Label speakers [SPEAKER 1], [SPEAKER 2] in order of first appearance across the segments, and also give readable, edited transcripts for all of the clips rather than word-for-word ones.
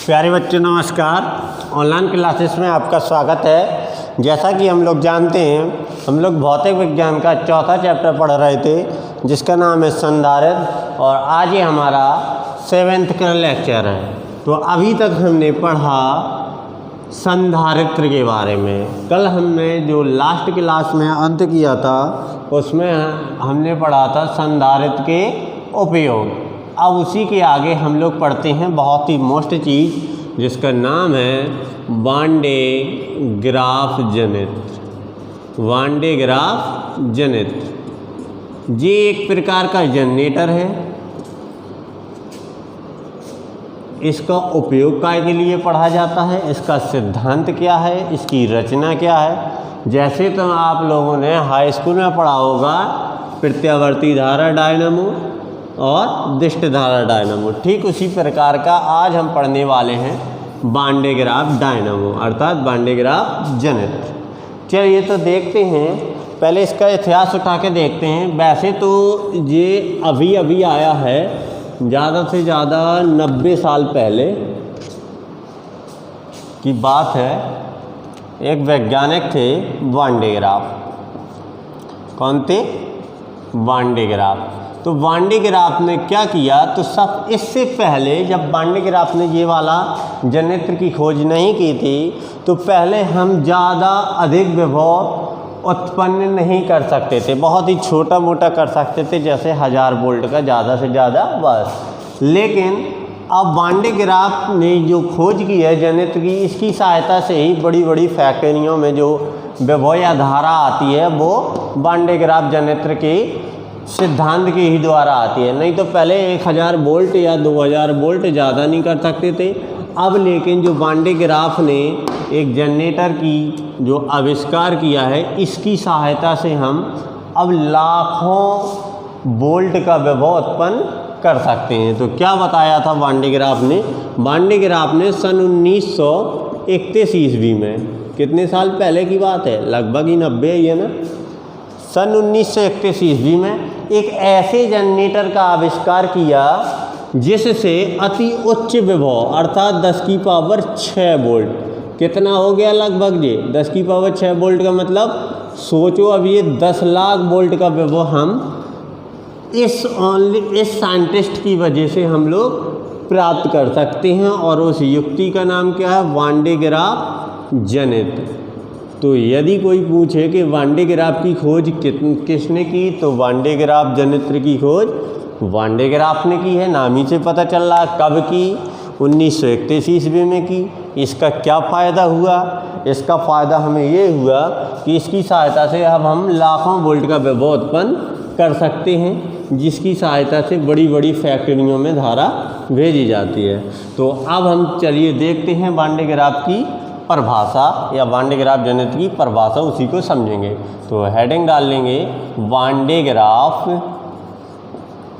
[SPEAKER 1] प्यारे बच्चों नमस्कार। ऑनलाइन क्लासेस में आपका स्वागत है। जैसा कि हम लोग जानते हैं, हम लोग भौतिक विज्ञान का चौथा चैप्टर पढ़ रहे थे जिसका नाम है संधारित्र, और आज ये हमारा 7th का लेक्चर है। तो अभी तक हमने पढ़ा संधारित्र के बारे में। कल हमने जो लास्ट क्लास में अंत किया था उसमें हमने पढ़ा था संधारित्र के उपयोग। अब उसी के आगे हम लोग पढ़ते हैं बहुत ही मोस्ट चीज़ जिसका नाम है वान डे ग्राफ जनित्र। वान डे ग्राफ जनित्र ये एक प्रकार का जनरेटर है। इसका उपयोग काय के लिए पढ़ा जाता है, इसका सिद्धांत क्या है, इसकी रचना क्या है। जैसे तो आप लोगों ने हाई स्कूल में पढ़ा होगा प्रत्यावर्ती धारा डायनामो और दिष्ट धारा डायनामो, ठीक उसी प्रकार का आज हम पढ़ने वाले हैं वान डे ग्राफ डायनामो अर्थात वान डे ग्राफ जनित्र। चलिए तो देखते हैं, पहले इसका इतिहास उठा के देखते हैं। वैसे तो ये अभी अभी आया है, ज़्यादा से ज़्यादा 90 साल पहले की बात है। एक वैज्ञानिक थे वान डे ग्राफ। कौन थे? वान डे ग्राफ। तो वान डे ग्राफ ने क्या किया, तो सब इससे पहले जब वान डे ग्राफ ने ये वाला जनित्र की खोज नहीं की थी तो पहले हम ज़्यादा अधिक विभव उत्पन्न नहीं कर सकते थे, बहुत ही छोटा मोटा कर सकते थे, जैसे 1000 वोल्ट का ज़्यादा से ज़्यादा बस। लेकिन अब वान डे ग्राफ ने जो खोज की है जनित्र की, इसकी सहायता से ही बड़ी बड़ी फैक्ट्रियों में जो विभव या धारा आती है वो वान डे ग्राफ जनित्र के सिद्धांत के ही द्वारा आती है। नहीं तो पहले 1000 वोल्ट या 2000 वोल्ट ज़्यादा नहीं कर सकते थे। अब लेकिन जो वान डे ग्राफ ने एक जनरेटर की जो आविष्कार किया है, इसकी सहायता से हम अब लाखों वोल्ट का विभव उत्पन्न कर सकते हैं। तो क्या बताया था वान डे ग्राफ ने? वान डे ग्राफ ने सन 1931 ईस्वी में, कितने साल पहले की बात है, लगभग ही 90 है ना, सन 1931 ईस्वी में एक ऐसे जनरेटर का आविष्कार किया जिससे अति उच्च विभव अर्थात 10 की पावर 6 वोल्ट, कितना हो गया लगभग ये 10 की पावर 6 वोल्ट का मतलब सोचो, अब ये 10 लाख वोल्ट का विभव हम इस साइंटिस्ट की वजह से हम लोग प्राप्त कर सकते हैं। और उस युक्ति का नाम क्या है? वान डे ग्राफ जनित्र। तो यदि कोई पूछे कि वान डे ग्राफ की खोज किसने की, तो वान डे ग्राफ जनित्र की खोज वान डे ग्राफ ने की है। नाम ही से पता चल रहा। कब की? 1931 ईस्वी में की। इसका क्या फ़ायदा हुआ? इसका फ़ायदा हमें ये हुआ कि इसकी सहायता से अब हम लाखों वोल्ट का विभव उत्पन्न कर सकते हैं, जिसकी सहायता से बड़ी बड़ी फैक्ट्रियों में धारा भेजी जाती है। तो अब हम चलिए देखते हैं वान डे ग्राफ की परिभाषा या वान डे ग्राफ जनित्र की परिभाषा, उसी को समझेंगे। तो हेडिंग डाल लेंगे वान डे ग्राफ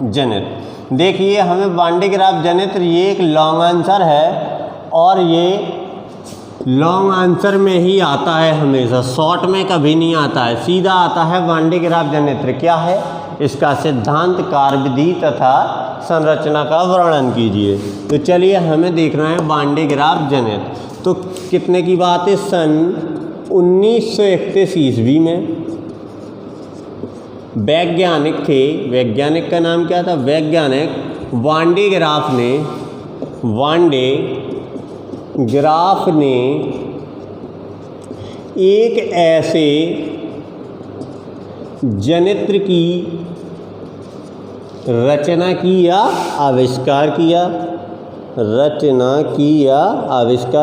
[SPEAKER 1] जनित्र। देखिए, हमें वान डे ग्राफ जनित्र ये एक लॉन्ग आंसर है और ये लॉन्ग आंसर में ही आता है हमेशा, शॉर्ट में कभी नहीं आता है, सीधा आता है। वान डे ग्राफ जनित्र क्या है, इसका सिद्धांत, कार्यविधि तथा संरचना का वर्णन कीजिए। तो चलिए हमें देखना है वान डे ग्राफ जनित्र। तो कितने की बात है? सन 1931 ईस्वी में वैज्ञानिक थे। वैज्ञानिक का नाम क्या था? वैज्ञानिक वान डे ग्राफ ने एक ऐसे जनित्र की रचना की या आविष्कार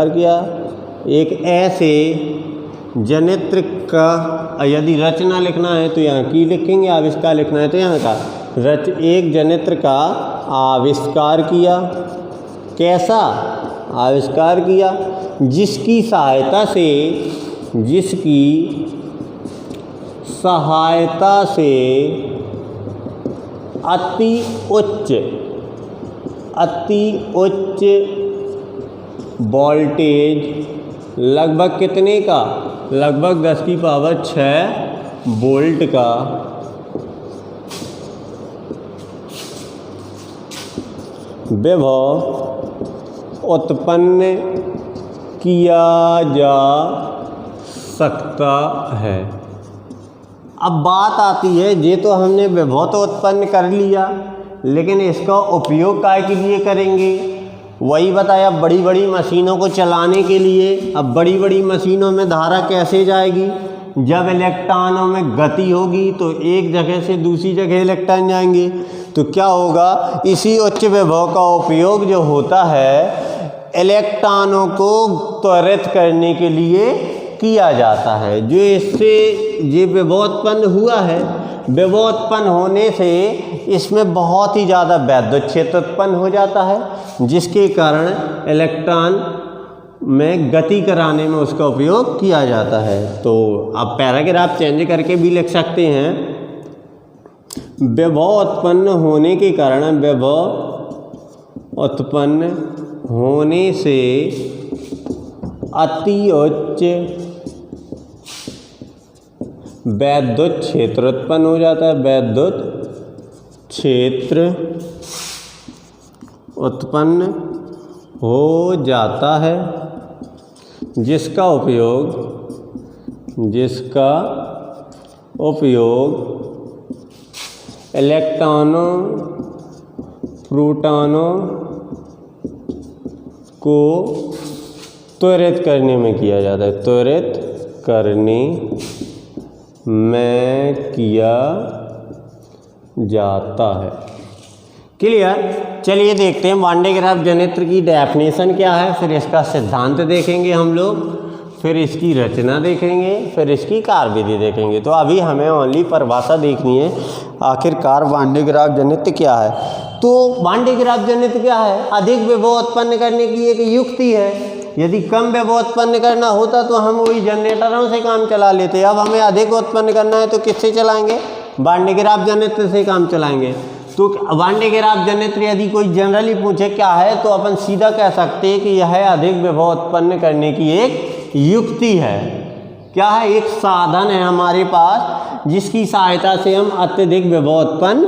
[SPEAKER 1] किया। एक ऐसे जनित्र का, यदि रचना लिखना है तो यहाँ की लिखेंगे, आविष्कार लिखना है तो यहाँ का। एक जनित्र का आविष्कार किया। कैसा आविष्कार किया? जिसकी सहायता से अति उच्च वोल्टेज, लगभग कितने का? लगभग 10 की पावर 6 वोल्ट का विभव उत्पन्न किया जा सकता है। अब बात आती है, ये तो हमने विभव तो उत्पन्न कर लिया, लेकिन इसका उपयोग काय के लिए करेंगे? वही बताया, बड़ी बड़ी मशीनों को चलाने के लिए। अब बड़ी बड़ी मशीनों में धारा कैसे जाएगी? जब इलेक्ट्रॉनों में गति होगी तो एक जगह से दूसरी जगह इलेक्ट्रॉन जाएंगे, तो क्या होगा? इसी उच्च विभव का उपयोग जो होता है इलेक्ट्रॉनों को त्वरित करने के लिए किया जाता है। जो इससे ये विभव उत्पन्न हुआ है, विभव उत्पन्न होने से इसमें बहुत ही ज़्यादा वैद्युत क्षेत्र उत्पन्न हो जाता है, जिसके कारण इलेक्ट्रॉन में गति कराने में उसका उपयोग किया जाता है। तो आप पैराग्राफ चेंज करके भी लिख सकते हैं, विभव उत्पन्न होने के कारण, विभव उत्पन्न होने से अति उच्च वैद्युत क्षेत्र उत्पन्न हो जाता है। वैद्युत क्षेत्र उत्पन्न हो जाता है, जिसका उपयोग इलेक्ट्रॉनों प्रोटॉनों को त्वरित करने में किया जाता है। त्वरित करने में किया जाता है। क्लियर? चलिए देखते हैं वान डे ग्राफ जनित्र की डेफिनेशन क्या है, फिर इसका सिद्धांत देखेंगे हम लोग, फिर इसकी रचना देखेंगे, फिर इसकी कार्यविधि देखेंगे। तो अभी हमें ओनली परिभाषा देखनी है, आखिरकार वान डे ग्राफ जनित्र क्या है। तो वान डे ग्राफ जनित्र क्या है? अधिक विभव उत्पन्न करने की एक युक्ति है। यदि कम विभव उत्पन्न करना होता तो हम वही जनरेटरों से काम चला लेते। अब हमें अधिक उत्पन्न करना है तो किससे चलाएंगे? वान डे ग्राफ जनित्र से काम चलाएंगे। तो वान डे ग्राफ जनित्र यदि कोई जनरली पूछे क्या है, तो अपन सीधा कह सकते हैं कि यह अधिक विभव उत्पन्न करने की एक युक्ति है। क्या है? एक साधन है हमारे पास, जिसकी सहायता से हम अत्यधिक विभव उत्पन्न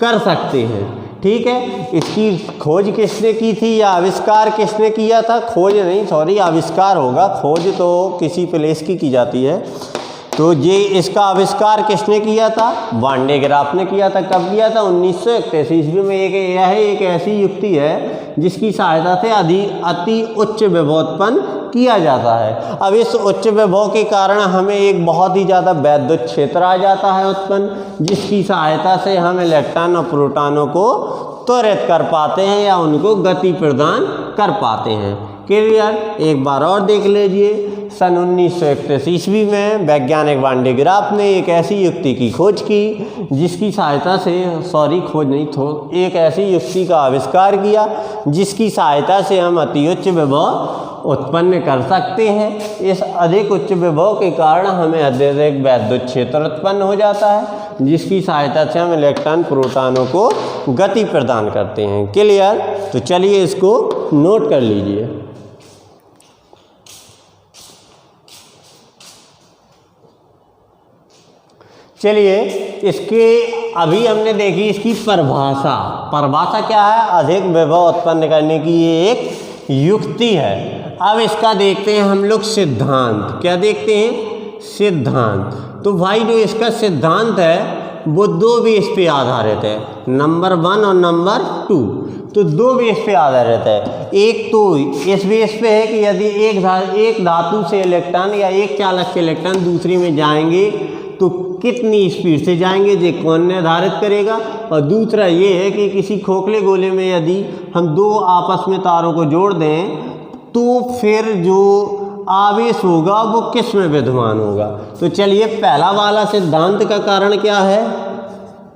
[SPEAKER 1] कर सकते हैं। ठीक है, इसकी खोज किसने की थी या आविष्कार किसने किया था? खोज नहीं, सॉरी, आविष्कार होगा, खोज तो किसी प्लेस की जाती है। तो ये इसका आविष्कार किसने किया था? वान डे ग्राफ ने किया था। कब किया था? 1931 ईस्वी में। यह एक ऐसी युक्ति है जिसकी सहायता से अति उच्च विभव उत्पन्न किया जाता है। अब इस उच्च विभव के कारण हमें एक बहुत ही ज़्यादा वैद्युत क्षेत्र आ जाता है उत्पन्न, जिसकी सहायता से हम इलेक्ट्रॉन और प्रोटॉनों को त्वरित कर पाते हैं या उनको गति प्रदान कर पाते हैं। क्लियर? एक बार और देख लीजिए, सन 1931 ईस्वी में वैज्ञानिक वान डे ग्राफ ने एक ऐसी युक्ति की खोज की, जिसकी सहायता से, सॉरी खोज नहीं, एक ऐसी युक्ति का आविष्कार किया जिसकी सहायता से हम अति उच्च विभव उत्पन्न कर सकते हैं। इस अधिक उच्च विभव के कारण हमें अत्यधिक वैद्युत क्षेत्र उत्पन्न हो जाता है, जिसकी सहायता से हम इलेक्ट्रॉन प्रोटॉनों को गति प्रदान करते हैं। क्लियर? तो चलिए इसको नोट कर लीजिए। चलिए इसके अभी हमने देखी इसकी परिभाषा। परिभाषा क्या है? अधिक विभव उत्पन्न करने की ये एक युक्ति है। अब इसका देखते हैं हम लोग सिद्धांत। क्या देखते हैं? सिद्धांत। तो भाई जो इसका सिद्धांत है वो दो बेस पे आधारित है, नंबर 1 और नंबर 2। तो दो बेस पे आधारित है। एक तो इस बेस पे है कि यदि एक धातु से इलेक्ट्रॉन या एक चालक से इलेक्ट्रॉन दूसरी में जाएंगे तो कितनी स्पीड से जाएंगे, ये कौन निर्धारित करेगा। और दूसरा ये है कि किसी खोखले गोले में यदि हम दो आपस में तारों को जोड़ दें तो फिर जो आवेश होगा वो किस में विद्यमान होगा। तो चलिए पहला वाला सिद्धांत का कारण क्या है?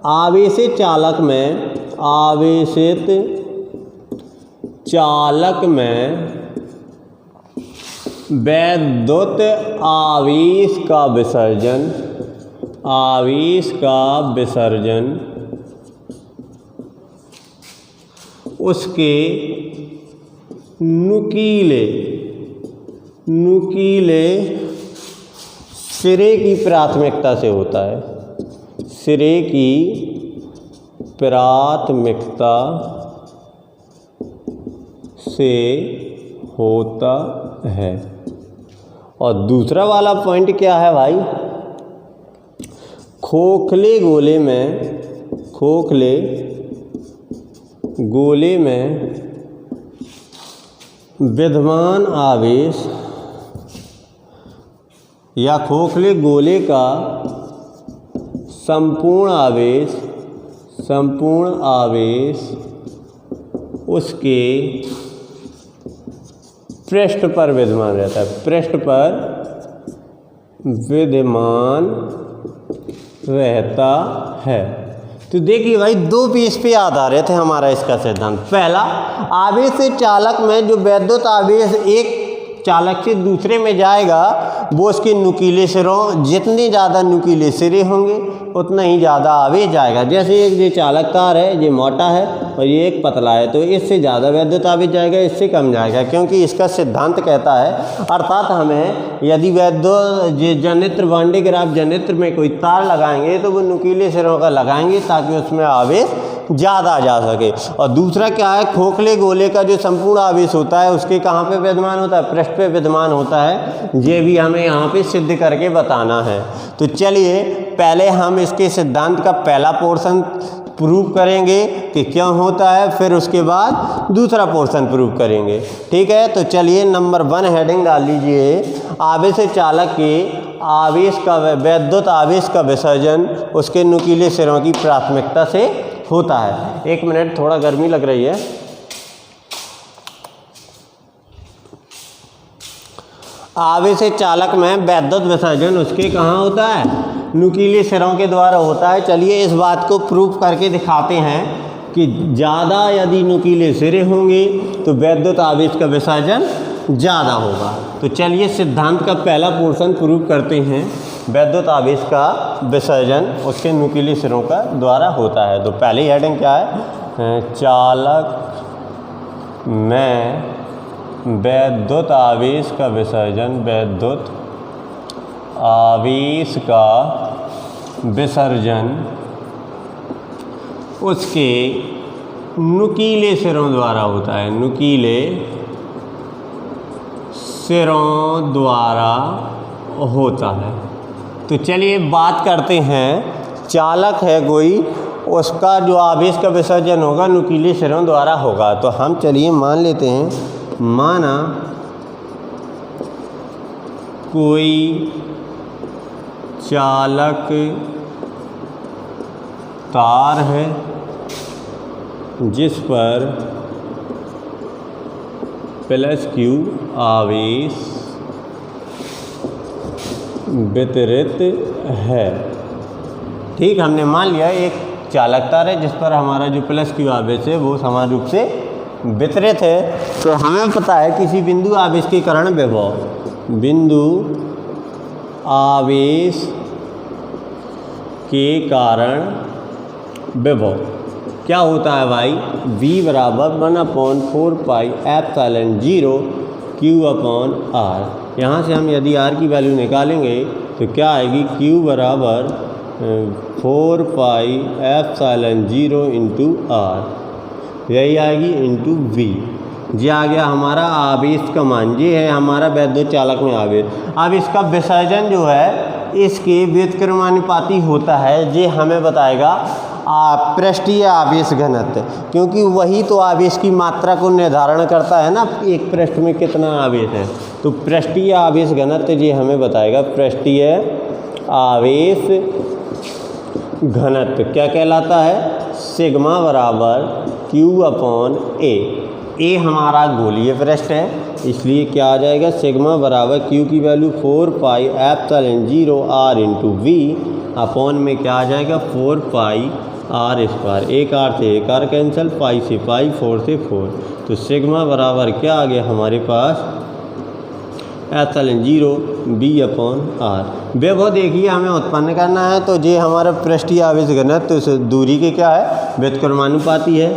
[SPEAKER 1] आवेशित चालक में वैद्युत आवेश का विसर्जन उसके नुकीले सिरे की प्राथमिकता से होता है। सिरे की प्राथमिकता से होता है। और दूसरा वाला पॉइंट क्या है भाई, खोखले गोले में विद्यमान आवेश या खोखले गोले का संपूर्ण आवेश उसके पृष्ठ पर विद्यमान रहता है, पृष्ठ पर विद्यमान रहता है। तो देखिए भाई, दो पेज पे आधारित है हमारा इसका सिद्धांत। पहला, आवेश से चालक में जो वैद्युत आवेश एक चालक से दूसरे में जाएगा वो उसके नुकीले सिरों, जितने ज़्यादा नुकीले सिरे होंगे उतना ही ज़्यादा आवेश जाएगा। जैसे एक ये चालक तार है, ये मोटा है और ये एक पतला है, तो इससे ज़्यादा वैद्युत आवेश जाएगा, इससे कम जाएगा, क्योंकि इसका सिद्धांत कहता है। अर्थात हमें यदि वैद्युत जनित्र वांडे ग्राफ जनित्र में कोई तार लगाएंगे तो वो नुकीले सिरों का लगाएंगे ताकि उसमें आवेश ज़्यादा जा सके। और दूसरा क्या है, खोखले गोले का जो संपूर्ण आवेश होता है उसके कहाँ पे विद्यमान होता है, पृष्ठ पे विद्यमान होता है। ये भी हमें यहाँ पे सिद्ध करके बताना है। तो चलिए पहले हम इसके सिद्धांत का पहला पोर्शन प्रूव करेंगे कि क्यों होता है, फिर उसके बाद दूसरा पोर्शन प्रूव करेंगे। ठीक है, तो चलिए नंबर 1 हेडिंग डाल लीजिए, आवेश चालक के आवेश का वैद्युत आवेश का विसर्जन उसके नुकीले सिरों की प्राथमिकता से होता है। 1 मिनट, थोड़ा गर्मी लग रही है। आवेश चालक में वैद्युत विसर्जन उसके कहाँ होता है, नुकीले सिरों के द्वारा होता है। चलिए इस बात को प्रूव करके दिखाते हैं कि ज़्यादा यदि नुकीले सिरे होंगे तो वैद्युत आवेश का विसर्जन ज़्यादा होगा। तो चलिए सिद्धांत का पहला पोर्शन प्रूव करते हैं, वैद्युत आवेश का विसर्जन उसके नुकीले सिरों का द्वारा होता है। तो पहली हेडिंग क्या है, चालक में वैद्युत आवेश का विसर्जन, वैद्युत आवेश का विसर्जन उसके नुकीले सिरों द्वारा होता है, नुकीले सिरों द्वारा होता है। तो चलिए बात करते हैं, चालक है कोई, उसका जो आवेश का विसर्जन होगा नुकीले सिरों द्वारा होगा। तो हम चलिए मान लेते हैं, माना कोई चालक तार है जिस पर +Q आवेश वितरित है। ठीक, हमने मान लिया एक चालक तार है जिस पर हमारा जो +Q आवेश है वो समान रूप से वितरित है। तो हमें पता है किसी बिंदु आवेश के कारण विभव, बिंदु आवेश के कारण विभव क्या होता है भाई, V = 1/4πε0 Q/R। यहाँ से हम यदि R की वैल्यू निकालेंगे तो क्या आएगी, Q = 4πε0 × R, यही आएगी इंटू V। ये आ गया हमारा आवेश का मान, ये है हमारा वैद्युत चालक में आवेश। अब इसका विसर्जन जो है इसके व्युत्क्रमानुपाती होता है, ये हमें बताएगा पृष्ठीय आवेश घनत्व, क्योंकि वही तो आवेश की मात्रा को निर्धारण करता है ना, एक पृष्ठ में कितना आवेश है। तो पृष्ठीय आवेश घनत्व ये हमें बताएगा, पृष्ठीय आवेश घनत्व क्या कहलाता है, सिग्मा = Q/A। ए हमारा गोलीय पृष्ठ है, इसलिए क्या आ जाएगा, सिग्मा = Q की वैल्यू 4πε0 R × V अपॉन में क्या आ जाएगा, 4πr²। एक R से एक R कैंसिल, पाई से पाई, 4 से 4। तो सिग्मा बराबर क्या आ गया हमारे पास, ε0 B/R। विभव देखिए हमें उत्पन्न करना है, तो ये हमारा पृष्ठीय आवेश घनत्व तो इस दूरी के क्या है, व्युत्क्रमानुपाती है।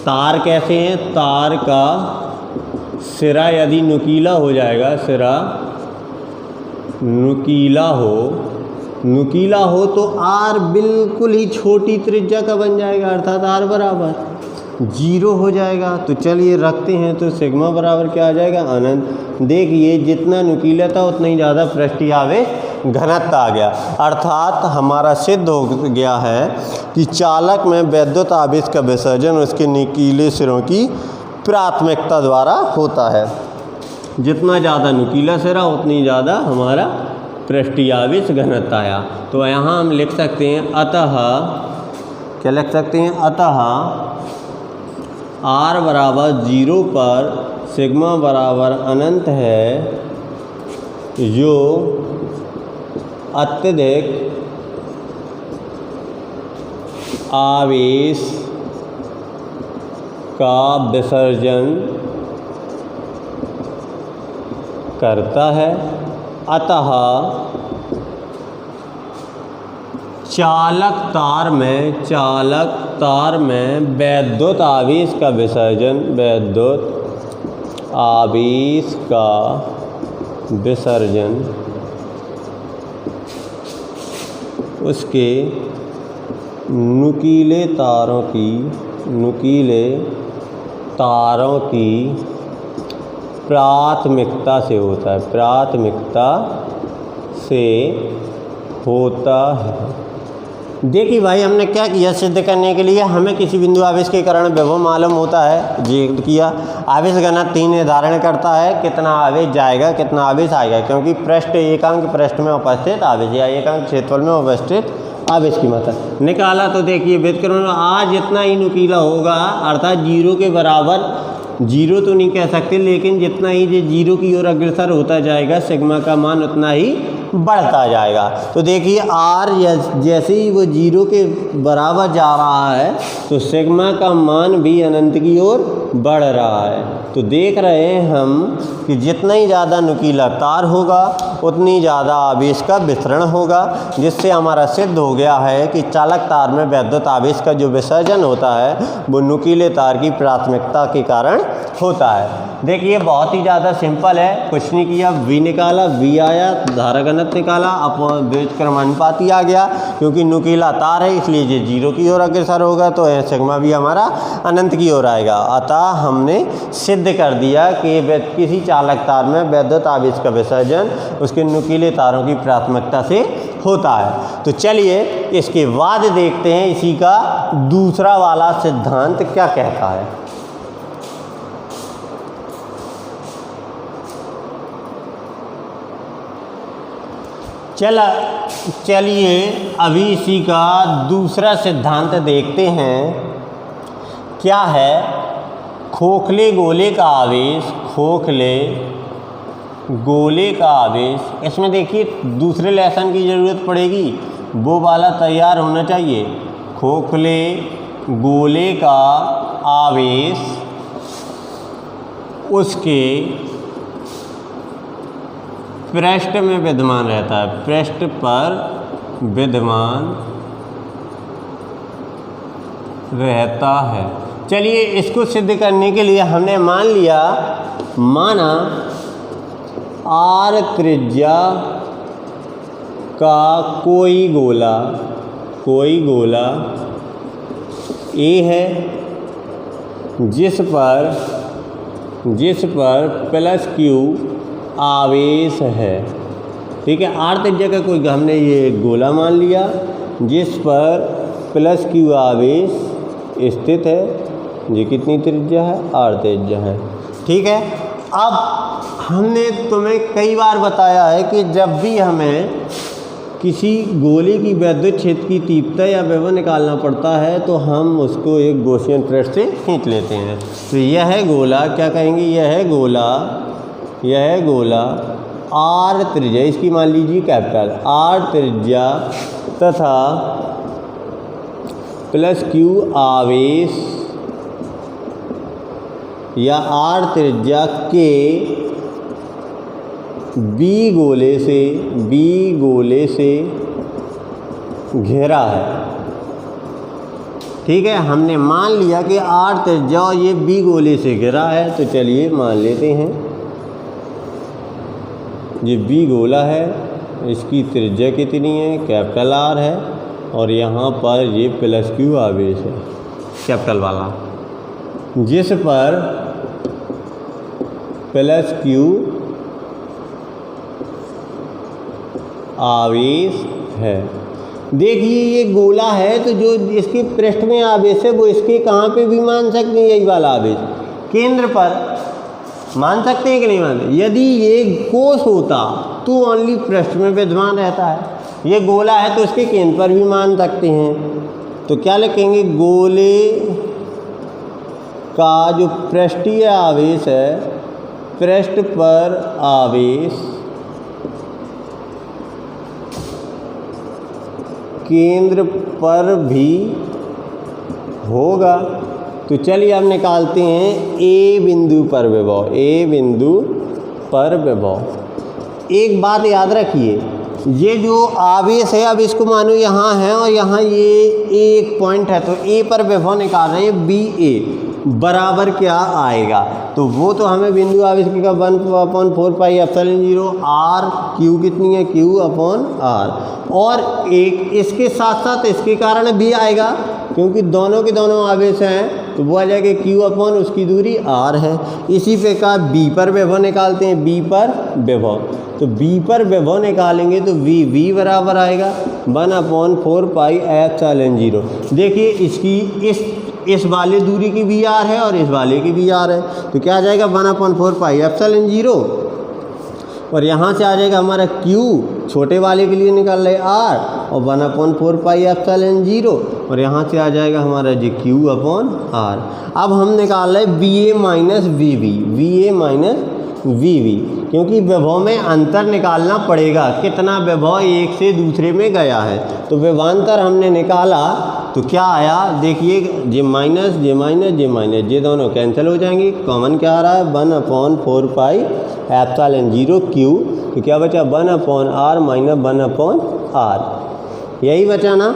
[SPEAKER 1] तार कैसे हैं, तार का सिरा यदि नुकीला हो जाएगा, सिरा नुकीला हो तो R बिल्कुल ही छोटी त्रिज्या का बन जाएगा, अर्थात R बराबर जीरो हो जाएगा। तो चलिए रखते हैं, तो सिग्मा बराबर क्या आ जाएगा, अनंत। देखिए जितना नुकीला था उतना ही ज़्यादा पृष्ठीय आवेश घनत्व आ गया, अर्थात हमारा सिद्ध हो गया है कि चालक में वैद्युत आवेश का विसर्जन उसके नुकीले सिरों की प्राथमिकता द्वारा होता है। जितना ज़्यादा नुकीला सिरा उतनी ज़्यादा हमारा पृष्ठीय आवेश घनत्व आया। तो यहाँ हम लिख सकते हैं अतः, क्या लिख सकते हैं, अतः r बराबर 0 पर सिग्मा बराबर अनंत है, जो अत्यधिक आवेश का विसर्जन करता है। अतः चालक तार में वैद्युत आवेश का विसर्जन, वैद्युत आवेश का विसर्जन उसके नुकीले तारों की प्राथमिकता से होता है, प्राथमिकता से होता है। देखिए भाई, हमने क्या किया, सिद्ध करने के लिए हमें किसी बिंदु आवेश के कारण विभव मालूम होता है, जी किया। आवेश घनत्व 3 निर्धारण करता है कितना आवेश जाएगा, कितना आवेश आएगा, क्योंकि पृष्ठ एकांक पृष्ठ में उपस्थित आवेश या एकांक क्षेत्रफल में उपस्थित आवेश की मात्रा निकाला। तो देखिए व्युत्क्रमण आज जितना ही नुकीला होगा, अर्थात जीरो के बराबर, जीरो तो नहीं कह सकते, लेकिन जितना ही ये जीरो की ओर अग्रसर होता जाएगा सिग्मा का मान उतना ही बढ़ता जाएगा। तो देखिए आर जैसे ही वो जीरो के बराबर जा रहा है तो सिग्मा का मान भी अनंत की ओर बढ़ रहा है। तो देख रहे हैं हम कि जितना ही ज़्यादा नुकीला तार होगा उतनी ज़्यादा आवेश का वितरण होगा, जिससे हमारा सिद्ध हो गया है कि चालक तार में वैद्युत आवेश का जो विसर्जन होता है वो नुकीले तार की प्राथमिकता के कारण होता है। देखिए बहुत ही ज़्यादा सिंपल है, कुछ नहीं किया, V निकाला, V आया, धारा घनत्व निकाला, अपॉन व्युत्क्रमानुपाती आ गया, क्योंकि नुकीला तार है इसलिए ये जीरो की ओर अग्रसर होगा तो सिग्मा भी हमारा अनंत की ओर आएगा। अतः हमने सिद्ध कर दिया कि किसी चालक तार में वैद्युत आवेश का विसर्जन उसके नुकीले तारों की प्राथमिकता से होता है। तो चलिए इसके बाद देखते हैं इसी का दूसरा वाला सिद्धांत क्या कहता है। चलिए अभी इसी का दूसरा सिद्धांत देखते हैं क्या है। खोखले गोले का आवेश, खोखले गोले का आवेश, इसमें देखिए दूसरे लेसन की ज़रूरत पड़ेगी, वो वाला तैयार होना चाहिए। खोखले गोले का आवेश उसके पृष्ठ में विद्यमान रहता है, पृष्ठ पर विद्यमान रहता है। चलिए इसको सिद्ध करने के लिए हमने मान लिया, माना आर त्रिज्या का कोई गोला ए है जिस पर प्लस क्यू आवेश है। ठीक है, आर त्रिज्या का कोई, हमने ये गोला मान लिया जिस पर प्लस क्यू आवेश स्थित है। ये कितनी त्रिज्या है, आर त्रिज्या है। ठीक है, अब हमने तुम्हें कई बार बताया है कि जब भी हमें किसी गोले की वैद्युत क्षेत्र की तीव्रता या विभव निकालना पड़ता है तो हम उसको एक गॉसियन पृष्ठ से खींच लेते हैं। तो यह है गोला, क्या कहेंगे, यह है गोला आर त्रिज्या, इसकी मान लीजिए कैपिटल आर त्रिज्या तथा प्लस क्यू आवेश या आर त्रिज्या के बी गोले से घेरा है। ठीक है, हमने मान लिया कि आर त्रिज्या और ये बी गोले से घेरा है। तो चलिए मान लेते हैं ये बी गोला है, इसकी त्रिज्या कितनी है, कैपिटल आर है, और यहाँ पर ये प्लस क्यू आवेश है कैपिटल वाला। जिस पर प्लस क्यू आवेश है। देखिए ये गोला है तो जो इसके पृष्ठ में आवेश है वो इसके कहाँ पे भी मान सकते हैं, यही वाला आवेश केंद्र पर मान सकते हैं कि नहीं मानते। यदि ये कोश होता तो ओनली पृष्ठ में विद्यमान रहता है, ये गोला है तो इसके केंद्र पर भी मान सकते हैं। तो क्या लिखेंगे, गोले का जो पृष्ठीय आवेश है, पृष्ठ पर आवेश केंद्र पर भी होगा। तो चलिए अब निकालते हैं ए बिंदु पर विभव, ए बिंदु पर विभव। एक बात याद रखिए, ये जो आवेश है अब इसको मानो यहाँ है और यहाँ ये एक पॉइंट है, तो ए पर विभव निकाल रहे हैं, बी ए बराबर क्या आएगा, तो वो तो हमें बिंदु आवेश का 1/4 पाई एप्सिलॉन 0 आर, क्यू कितनी है, क्यू अपॉन आर, और एक इसके साथ साथ इसके कारण भी आएगा क्योंकि दोनों के दोनों आवेश हैं, तो वो आ जाएगा क्यू अपॉन उसकी दूरी आर है। इसी प्रकार बी पर विभव निकालते हैं, बी पर विभव, तो बी पर विभव निकालेंगे तो वी बराबर आएगा 1/4 पाई एप्सिलॉन 0। देखिए इसकी इस वाले दूरी की भी आर है और इस वाले की भी आर है, तो क्या आ जाएगा 1/4 पाई एप्सिलॉन 0, और यहाँ से आ जाएगा हमारा Q, छोटे वाले के लिए निकाल रहे आर, और 1/4 पाई एप्सिलॉन 0, और यहाँ से आ जाएगा हमारा जी Q अपॉन आर। अब हम निकाल रहे VA minus VB, VA minus VB, क्योंकि विभव में अंतर निकालना पड़ेगा, कितना विभव एक से दूसरे में गया है। तो विभवांतर हमने निकाला तो क्या आया, देखिए जे माइनस जे माइनस जे माइनस, ये दोनों कैंसिल हो जाएंगे, कॉमन क्या आ रहा है 1/4 पाई एप्सिलॉन 0 Q, तो क्या बचा 1/r माइनस 1/r, यही बचा ना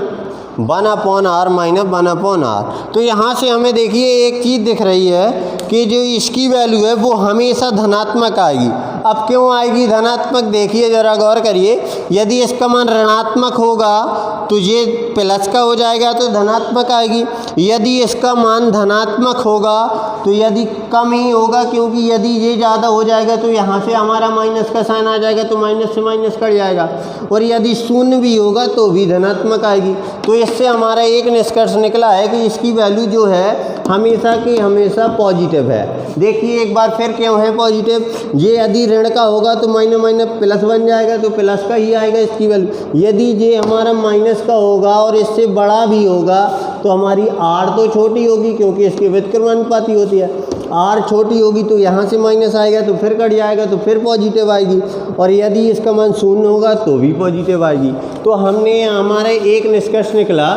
[SPEAKER 1] 1/r माइनस 1/r। तो यहाँ से हमें देखिए एक चीज़ दिख रही है कि जो इसकी वैल्यू है वो हमेशा धनात्मक आएगी। अब क्यों आएगी धनात्मक, देखिए ज़रा गौर करिए, यदि इसका मान ऋणात्मक होगा तो ये प्लस का हो जाएगा तो धनात्मक आएगी, यदि इसका मान धनात्मक होगा तो यदि कम ही होगा, क्योंकि यदि ये ज़्यादा हो जाएगा तो यहाँ से हमारा माइनस का साइन आ जाएगा तो माइनस से माइनस कट जाएगा, और यदि शून्य भी होगा तो भी धनात्मक आएगी। तो इससे हमारा एक निष्कर्ष निकला है कि इसकी वैल्यू जो है हमेशा की हमेशा पॉजिटिव है। देखिए एक बार फिर क्यों है पॉजिटिव, ये यदि ऋण का होगा तो माइनस माइनस प्लस बन जाएगा तो प्लस का ही आएगा इसकी वैल्यू, यदि ये हमारा माइनस का होगा और इससे बड़ा भी होगा तो हमारी आर तो छोटी होगी क्योंकि इसकी व्युत्क्रमानुपाती होती है, आर छोटी होगी तो यहाँ से माइनस आएगा तो फिर कट जाएगा तो फिर पॉजिटिव आएगी, और यदि इसका मान शून्य होगा तो भी पॉजिटिव आएगी। तो हमने हमारा एक निष्कर्ष निकला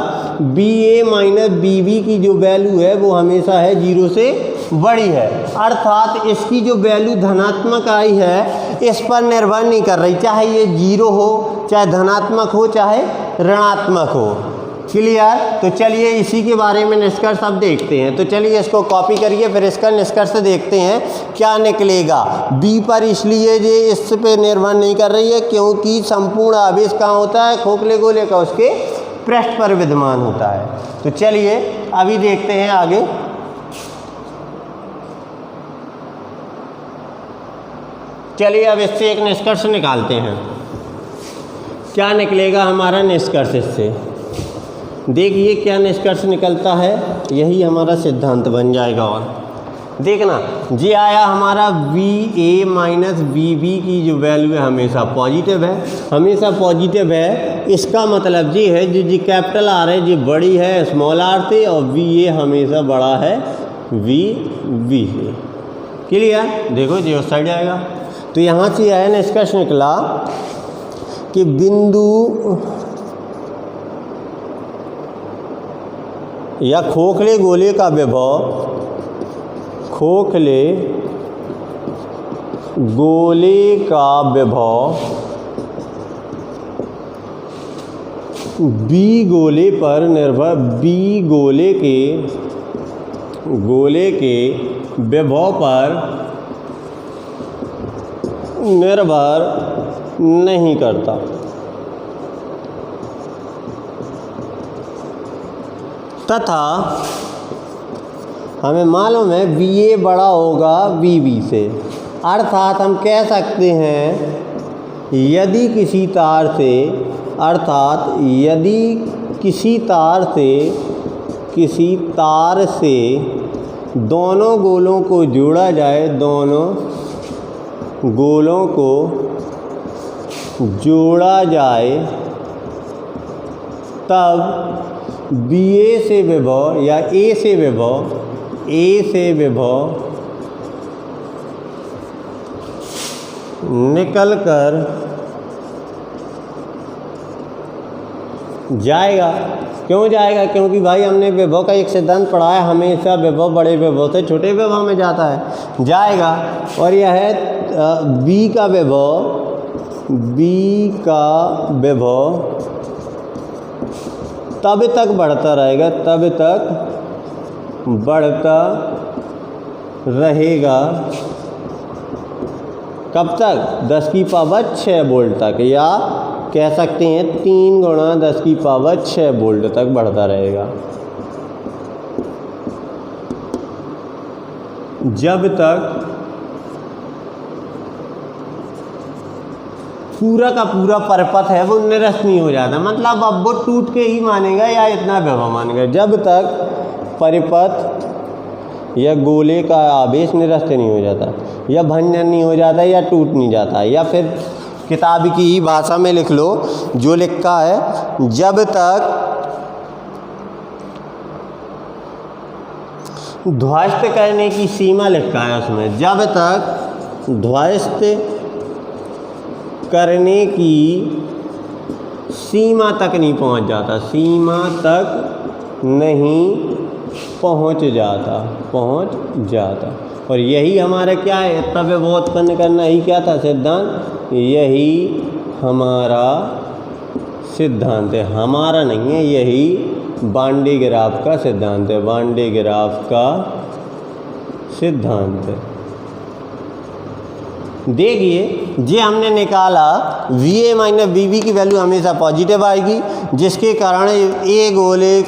[SPEAKER 1] BA माइनस BB की जो वैल्यू है वो हमेशा है 0 से बड़ी है, अर्थात इसकी जो वैल्यू धनात्मक आई है इस पर निर्भर नहीं कर रही, चाहे ये 0 हो, चाहे धनात्मक हो, चाहे ऋणात्मक हो। क्लियर। तो चलिए इसी के बारे में निष्कर्ष अब देखते हैं। तो चलिए इसको कॉपी करिए, फिर इसका निष्कर्ष देखते हैं क्या निकलेगा। बी पर इसलिए ये इस पे निर्भर नहीं कर रही है क्योंकि संपूर्ण आवेश कहाँ होता है, खोखले गोले का उसके पृष्ठ पर विद्यमान होता है। तो चलिए अभी देखते हैं आगे। चलिए अब इससे एक निष्कर्ष निकालते हैं, क्या निकलेगा हमारा निष्कर्ष इससे। देखिए क्या निष्कर्ष निकलता है, यही हमारा सिद्धांत बन जाएगा। और देखना ये आया हमारा VA माइनस VB की जो वैल्यू है हमेशा पॉजिटिव है, हमेशा पॉजिटिव है। इसका मतलब ये है जो कैपिटल R है ये बड़ी है स्मॉल r से, और VA हमेशा बड़ा है VB से। क्लियर। देखो ये उस साइड आएगा। तो यहाँ से यह निष्कर्ष निकला कि बिंदु या खोखले गोले का विभव, खोखले गोले का विभव B गोले पर निर्भर, B गोले के विभव पर निर्भर नहीं करता। तथा हमें मालूम है VA बड़ा होगा VB से, अर्थात हम कह सकते हैं यदि किसी तार से दोनों गोलों को जोड़ा जाए, दोनों गोलों को जोड़ा जाए, तब BA से विभव या A से विभव निकल कर जाएगा। क्यों जाएगा? क्योंकि भाई हमने विभव का एक सिद्धांत पढ़ा है, हमेशा विभव बड़े विभव से छोटे विभव में जाएगा। और यह है B का विभव तब तक बढ़ता रहेगा, कब तक? 10 की पावर 6 वोल्ट तक, या कह सकते हैं 3 गुणा 10 की पावर 6 वोल्ट तक बढ़ता रहेगा, जब तक पूरा का पूरा परिपथ है वो निरस्त नहीं हो जाता। मतलब अब वो टूट के ही मानेगा या इतना विभव मानेगा, जब तक परिपथ या गोले का आवेश निरस्त नहीं हो जाता, या भंजन नहीं हो जाता, या टूट नहीं जाता। या फिर किताब की ही भाषा में लिख लो जो लिखा है, जब तक ध्वस्त करने की सीमा लिखा है उसमें, जब तक ध्वस्त करने की सीमा तक नहीं पहुंच जाता। और यही हमारा क्या है? तब वो उत्पन्न करना ही क्या था? सिद्धांत। यही हमारा सिद्धांत है, हमारा नहीं है, यही वान डे ग्राफ का सिद्धांत है, वान डे ग्राफ का सिद्धांत है। देखिए जे हमने निकाला VA माइनस VB की वैल्यू हमेशा पॉजिटिव आएगी, जिसके कारण A गोले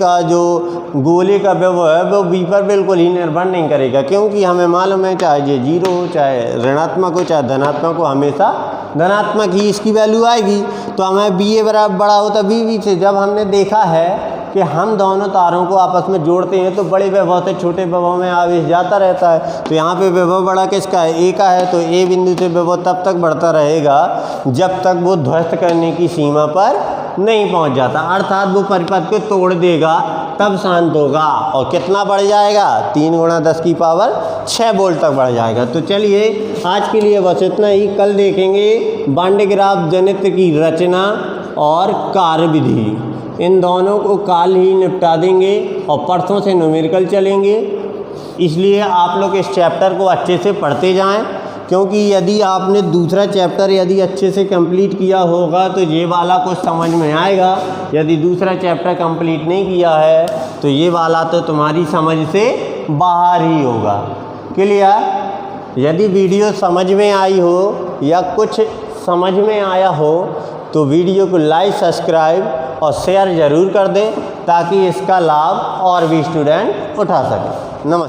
[SPEAKER 1] का विभव है वो B पर बिल्कुल ही निर्भर नहीं करेगा, क्योंकि हमें मालूम है चाहे ये 0 हो, चाहे ऋणात्मक हो, चाहे धनात्मक हो, हमेशा धनात्मक ही इसकी वैल्यू आएगी। तो हमें BA बराबर बड़ा होता VB से। जब हमने देखा है कि हम दोनों तारों को आपस में जोड़ते हैं तो बड़े विभव से छोटे विभव में आवेश जाता रहता है, तो यहाँ पे विभव बड़ा किसका है? A का है। तो A बिंदु से विभव तब तक बढ़ता रहेगा जब तक वो ध्वस्त करने की सीमा पर नहीं पहुँच जाता, अर्थात वो परिपथ को तोड़ देगा तब शांत होगा। और कितना बढ़ जाएगा? 3 गुणा 10 की पावर 6 वोल्ट तक बढ़ जाएगा। तो चलिए आज के लिए बस इतना ही। कल देखेंगे वान डे ग्राफ जनित्र की रचना और कार्यविधि, इन दोनों को काल ही निपटा देंगे और परसों से न्यूमेरिकल चलेंगे। इसलिए आप लोग इस चैप्टर को अच्छे से पढ़ते जाएं, क्योंकि यदि आपने दूसरा चैप्टर यदि अच्छे से कंप्लीट किया होगा तो ये वाला कुछ समझ में आएगा। यदि दूसरा चैप्टर कंप्लीट नहीं किया है तो ये वाला तो तुम्हारी समझ से बाहर ही होगा। क्लियर? यदि वीडियो समझ में आई हो या कुछ समझ में आया हो तो वीडियो को लाइक, सब्सक्राइब और शेयर ज़रूर कर दें, ताकि इसका लाभ और भी स्टूडेंट उठा सकें। नमस्कार।